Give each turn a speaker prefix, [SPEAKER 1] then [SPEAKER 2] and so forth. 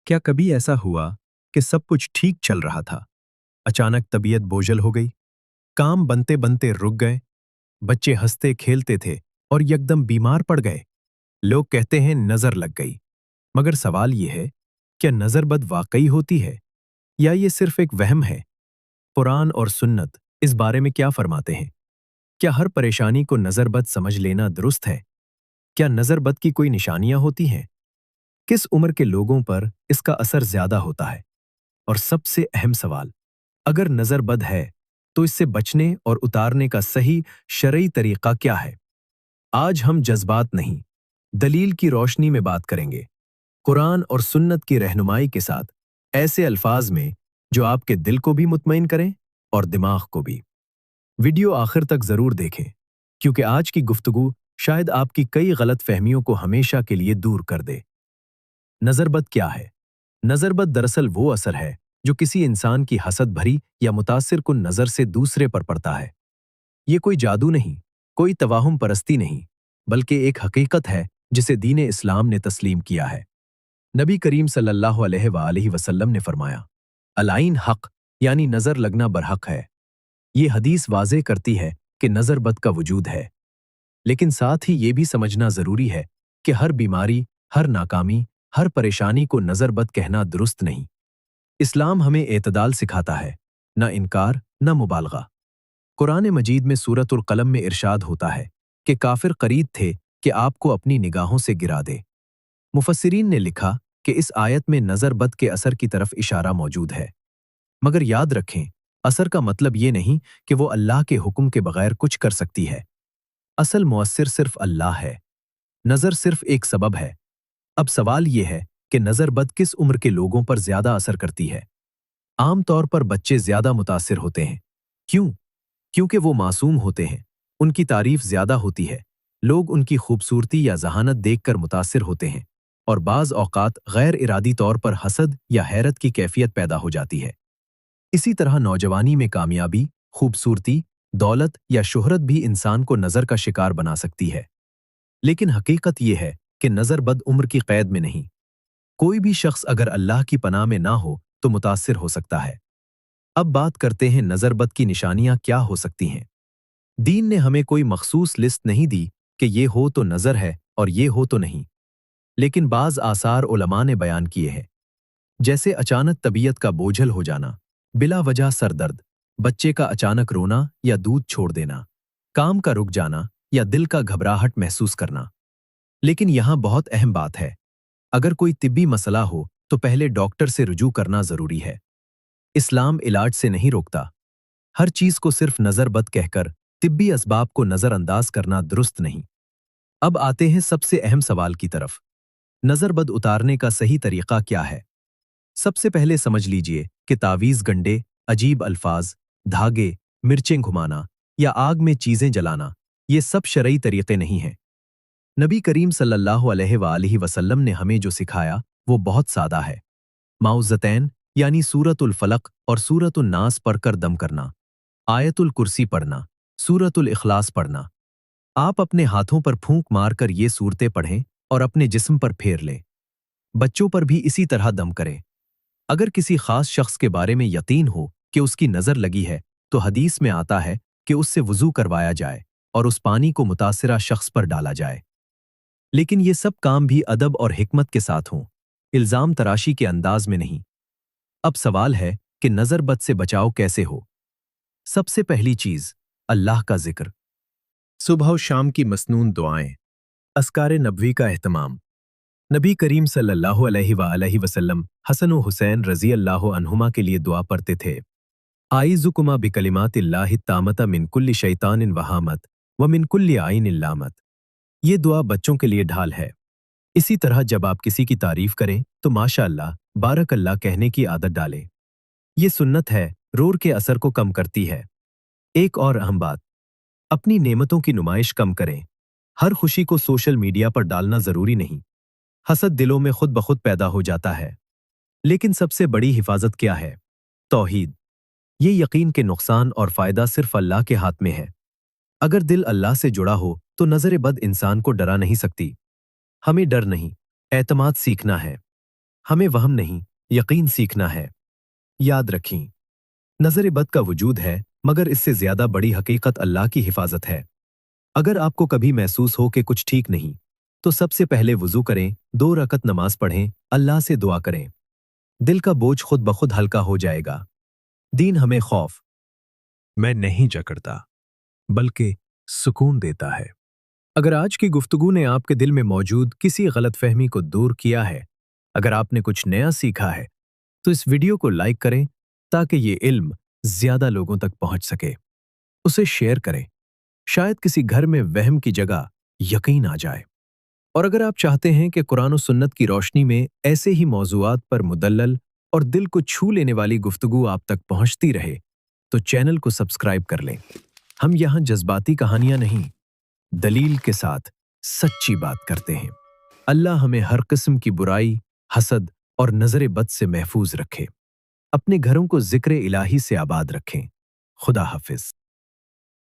[SPEAKER 1] क्या कभी ऐसा हुआ कि सब कुछ ठीक चल रहा था, अचानक तबीयत बोझल हो गई, काम बनते बनते रुक गए, बच्चे हंसते खेलते थे और यकदम बीमार पड़ गए? लोग कहते हैं नजर लग गई, मगर सवाल यह है, क्या नजरबद वाकई होती है या ये सिर्फ एक वहम है? कुरान और सुन्नत इस बारे में क्या फरमाते हैं? क्या हर परेशानी को नजरबद समझ लेना दुरुस्त है? क्या नजरबद की कोई निशानियां होती हैं? किस उम्र के लोगों पर इसका असर ज्यादा होता है? और सबसे अहम सवाल, अगर नजर बद है तो इससे बचने और उतारने का सही शरई तरीका क्या है? आज हम जज्बात नहीं, दलील की रोशनी में बात करेंगे, कुरान और सुन्नत की रहनुमाई के साथ, ऐसे अल्फाज में जो आपके दिल को भी मुतमईन करें और दिमाग को भी। वीडियो आखिर तक जरूर देखें, क्योंकि आज की गुफ्तगू शायद आपकी कई गलत फहमियों को हमेशा के लिए दूर कर दे। नजरबद क्या है? नजरबद दरअसल वो असर है जो किसी इंसान की हसद भरी या मुतासिर कुन नजर से दूसरे पर पड़ता है। ये कोई जादू नहीं, कोई तवाहुम परस्ती नहीं, बल्कि एक हकीकत है जिसे दीन इस्लाम ने तस्लीम किया है। नबी करीम सल्लल्लाहु अलैहि वसल्लम ने फरमाया, अलाइन हक, यानी नजर लगना बरहक है। ये हदीस वाज़े करती है कि नजरबद का वजूद है, लेकिन साथ ही ये भी समझना जरूरी है कि हर बीमारी, हर नाकामी, हर परेशानी को नजरबद कहना दुरुस्त नहीं। इस्लाम हमें एतदाल सिखाता है, न इनकार न मुबालगा। कुरान मजीद में सूरतुल कलम में इरशाद होता है कि काफिर करीब थे कि आपको अपनी निगाहों से गिरा दे। मुफस्सिरीन ने लिखा कि इस आयत में नजरबद के असर की तरफ इशारा मौजूद है, मगर याद रखें, असर का मतलब ये नहीं कि वो अल्लाह के हुक्म के बगैर कुछ कर सकती है। असल मुअस्सिर सिर्फ अल्लाह है, नजर सिर्फ एक सबब है। अब सवाल ये है कि नजरबद किस उम्र के लोगों पर ज्यादा असर करती है? आमतौर पर बच्चे ज्यादा मुतासिर होते हैं। क्यों? क्योंकि वो मासूम होते हैं, उनकी तारीफ ज्यादा होती है, लोग उनकी खूबसूरती या जहानत देखकर मुतासिर होते हैं, और बाज औकात गैर इरादी तौर पर हसद या हैरत की कैफियत पैदा हो जाती है। इसी तरह नौजवानी में कामयाबी, खूबसूरती, दौलत या शोहरत भी इंसान को नजर का शिकार बना सकती है। लेकिन हकीकत यह है कि नजरबद उम्र की कैद में नहीं। कोई भी शख्स अगर अल्लाह की पनाह में ना हो तो मुतासिर हो सकता है। अब बात करते हैं नजरबद की निशानियां क्या हो सकती हैं। दीन ने हमें कोई मखसूस लिस्ट नहीं दी कि ये हो तो नजर है और ये हो तो नहीं, लेकिन बाज आसार उलमा ने बयान किए हैं, जैसे अचानक तबीयत का बोझल हो जाना, बिला वजह सर दर्द, बच्चे का अचानक रोना या दूध छोड़ देना, काम का रुक जाना या दिल का घबराहट महसूस करना। लेकिन यहां बहुत अहम बात है, अगर कोई तिब्बी मसला हो तो पहले डॉक्टर से रुजू करना जरूरी है। इस्लाम इलाज से नहीं रोकता। हर चीज को सिर्फ नजरबद कहकर तिब्बी असबाब को नजरअंदाज करना दुरुस्त नहीं। अब आते हैं सबसे अहम सवाल की तरफ, नजरबद उतारने का सही तरीका क्या है? सबसे पहले समझ लीजिए कि तावीज गंडे, अजीब अल्फाज, धागे, मिर्चें घुमाना या आग में चीजें जलाना, ये सब शरई तरीके नहीं हैं। नबी करीम सल्लल्लाहु अलैहि वसल्लम ने हमें जो सिखाया वो बहुत सादा है। माउज़तैन यानी सूरतुल फलक और सूरतुल नास पढ़कर दम करना, आयतुल कुर्सी पढ़ना, सूरतुल इखलास पढ़ना। आप अपने हाथों पर फूंक मारकर ये सूरतें पढ़ें और अपने जिस्म पर फेर लें। बच्चों पर भी इसी तरह दम करें। अगर किसी खास शख्स के बारे में यकीन हो कि उसकी नजर लगी है तो हदीस में आता है कि उससे वुजू करवाया जाए और उस पानी को मुतासिरा शख्स पर डाला जाए। लेकिन ये सब काम भी अदब और हिकमत के साथ हों, इल्जाम तराशी के अंदाज में नहीं। अब सवाल है कि नजरबद से बचाव कैसे हो? सबसे पहली चीज, अल्लाह का जिक्र। सुबह और शाम की मसनून दुआएं, अस्कारे नबवी का एहतमाम। नबी करीम सल्लल्लाहु अलैहि वसल्लम हसन व हुसैन रजी अल्लाह अन्हुमा के लिए दुआ पढ़ते थे, आइज़ुकुमा बिकलिमातिल्लाहि तामता मिन कुल्ली शैतानिन वहामत व मिन कुल्ली आइन लामत। ये दुआ बच्चों के लिए ढाल है। इसी तरह जब आप किसी की तारीफ करें तो माशाअल्लाह, बारकल्लाह कहने की आदत डालें। ये सुन्नत है, रोर के असर को कम करती है। एक और अहम बात, अपनी नेमतों की नुमाइश कम करें। हर खुशी को सोशल मीडिया पर डालना जरूरी नहीं। हसद दिलों में खुद ब खुद पैदा हो जाता है। लेकिन सबसे बड़ी हिफाजत क्या है? तौहीद। ये यकीन के नुकसान और फायदा सिर्फ अल्लाह के हाथ में है। अगर दिल अल्लाह से जुड़ा हो तो नजर बद इंसान को डरा नहीं सकती। हमें डर नहीं, एतमाद सीखना है। हमें वहम नहीं, यकीन सीखना है। याद रखें, नजर बद का वजूद है, मगर इससे ज्यादा बड़ी हकीकत अल्लाह की हिफाजत है। अगर आपको कभी महसूस हो कि कुछ ठीक नहीं, तो सबसे पहले वुजू करें, 2 रकत नमाज पढ़ें, अल्लाह से दुआ करें। दिल का बोझ खुद ब खुद हल्का हो जाएगा। दीन हमें खौफ मैं नहीं जकड़ता, बल्कि सुकून देता है। अगर आज की गुफ्तगू ने आपके दिल में मौजूद किसी गलतफहमी को दूर किया है, अगर आपने कुछ नया सीखा है, तो इस वीडियो को लाइक करें ताकि ये इल्म ज्यादा लोगों तक पहुंच सके। उसे शेयर करें, शायद किसी घर में वहम की जगह यकीन आ जाए। और अगर आप चाहते हैं कि कुरान और सुन्नत की रोशनी में ऐसे ही मौज़ूआत पर मुदल्लल और दिल को छू लेने वाली गुफ्तगू आप तक पहुंचती रहे, तो चैनल को सब्सक्राइब कर लें। हम यहाँ जज्बाती कहानियां नहीं, दलील के साथ सच्ची बात करते हैं। अल्लाह हमें हर किस्म की बुराई, हसद और नजर बद से महफूज रखे। अपने घरों को जिक्र इलाही से आबाद रखें। खुदा हाफिज।